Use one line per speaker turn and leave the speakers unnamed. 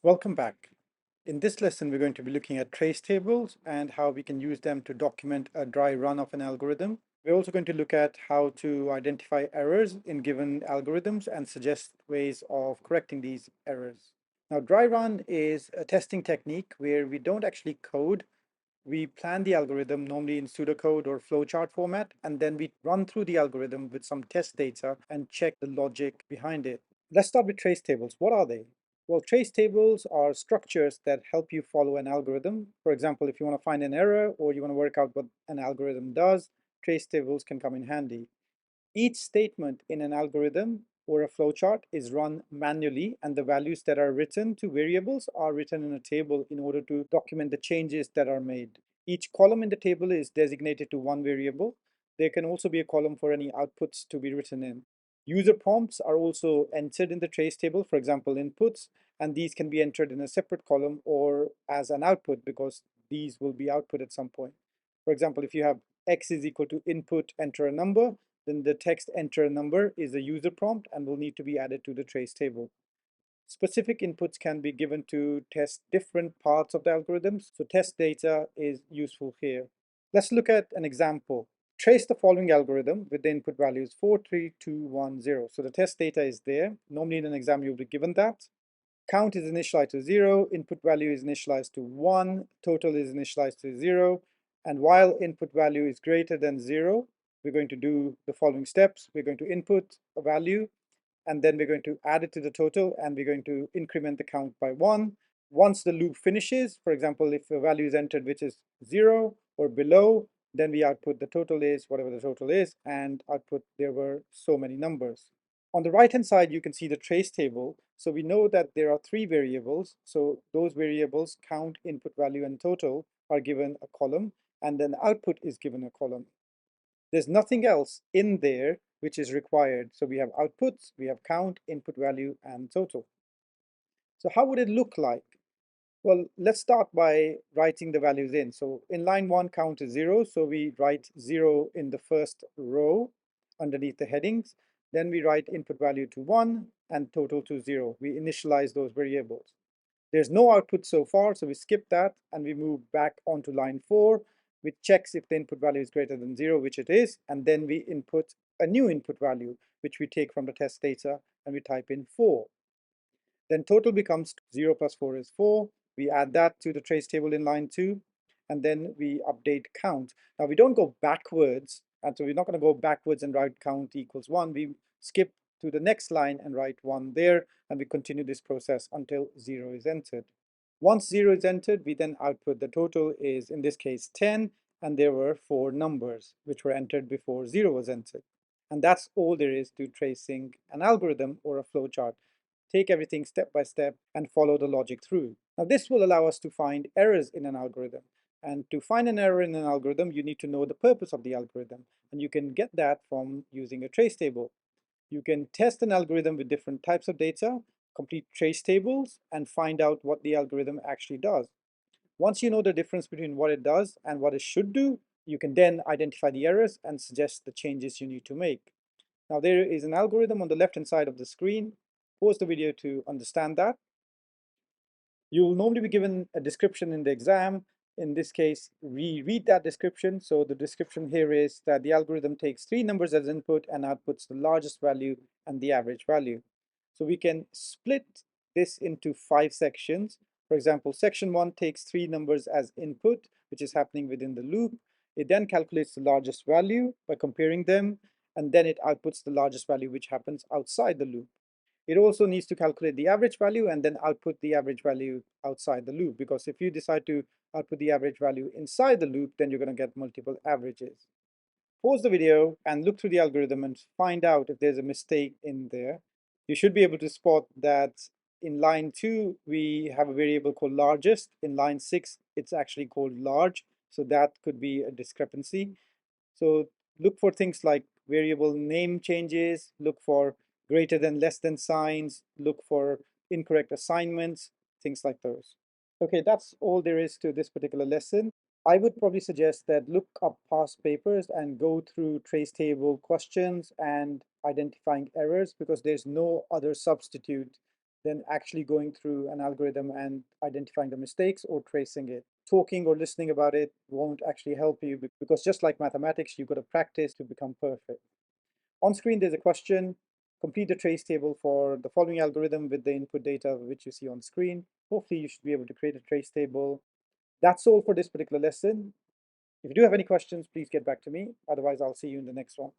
Welcome back. In this lesson, we're going to be looking at trace tables and how we can use them to document a dry run of an algorithm. We're also going to look at how to identify errors in given algorithms and suggest ways of correcting these errors. Now, dry run is a testing technique where we don't actually code. We plan the algorithm normally in pseudocode or flowchart format, and then we run through the algorithm with some test data and check the logic behind it. Let's start with trace tables. What are they? Well, trace tables are structures that help you follow an algorithm. For example, if you want to find an error or you want to work out what an algorithm does, trace tables can come in handy. Each statement in an algorithm or a flowchart is run manually, and the values that are written to variables are written in a table in order to document the changes that are made. Each column in the table is designated to one variable. There can also be a column for any outputs to be written in. User prompts are also entered in the trace table, for example, inputs, and these can be entered in a separate column or as an output because these will be output at some point. For example, if you have x is equal to input, enter a number, then the text enter a number is a user prompt and will need to be added to the trace table. Specific inputs can be given to test different parts of the algorithms, so test data is useful here. Let's look at an example. Trace the following algorithm with the input values 43210. So the test data is there. Normally in an exam you'll be given that. Count is initialized to 0, input value is initialized to 1, total is initialized to 0, and while input value is greater than 0, we're going to do the following steps. We're going to input a value, and then we're going to add it to the total, and we're going to increment the count by 1. Once the loop finishes, for example, if a value is entered which is 0 or below, then we output the total is whatever the total is, and output there were so many numbers. On the right hand side, you can see the trace table. So we know that there are three variables. So those variables, count, input value, and total, are given a column, and then output is given a column. There's nothing else in there which is required. So we have outputs, we have count, input value, and total. So how would it look like? Well, let's start by writing the values in. So in line 1, count is 0. So we write 0 in the first row underneath the headings. Then we write input value to 1 and total to 0. We initialize those variables. There's no output so far, so we skip that and we move back onto line 4, which checks if the input value is greater than 0, which it is, and then we input a new input value, which we take from the test data, and we type in 4. Then total becomes 0 plus 4 is 4. We add that to the trace table in line 2, and then we update count. Now we don't go backwards, and so we're not going to go backwards and write count equals 1. We skip to the next line and write 1 there, and we continue this process until 0 is entered. Once 0 is entered, we then output the total is, in this case, 10, and there were 4 numbers which were entered before 0 was entered. And that's all there is to tracing an algorithm or a flowchart. Take everything step by step and follow the logic through. Now this will allow us to find errors in an algorithm. And to find an error in an algorithm, you need to know the purpose of the algorithm. And you can get that from using a trace table. You can test an algorithm with different types of data, complete trace tables, and find out what the algorithm actually does. Once you know the difference between what it does and what it should do, you can then identify the errors and suggest the changes you need to make. Now there is an algorithm on the left-hand side of the screen. Pause the video to understand that. You'll normally be given a description in the exam. In this case, we read that description. So the description here is that the algorithm takes three numbers as input and outputs the largest value and the average value. So we can split this into 5 sections. For example, section 1 takes three numbers as input, which is happening within the loop. It then calculates the largest value by comparing them, and then it outputs the largest value, which happens outside the loop. It also needs to calculate the average value and then output the average value outside the loop, because if you decide to output the average value inside the loop, then you're going to get multiple averages. Pause the video and look through the algorithm and find out if there's a mistake in there. You should be able to spot that in line 2, we have a variable called largest. In line 6, it's actually called large. So that could be a discrepancy. So look for things like variable name changes, look for greater than, less than signs, look for incorrect assignments, things like those. Okay, that's all there is to this particular lesson. I would probably suggest that look up past papers and go through trace table questions and identifying errors, because there's no other substitute than actually going through an algorithm and identifying the mistakes or tracing it. Talking or listening about it won't actually help you because just like mathematics, you've got to practice to become perfect. On screen, there's a question. Complete the trace table for the following algorithm with the input data which you see on screen. Hopefully, you should be able to create a trace table. That's all for this particular lesson. If you do have any questions, please get back to me. Otherwise, I'll see you in the next one.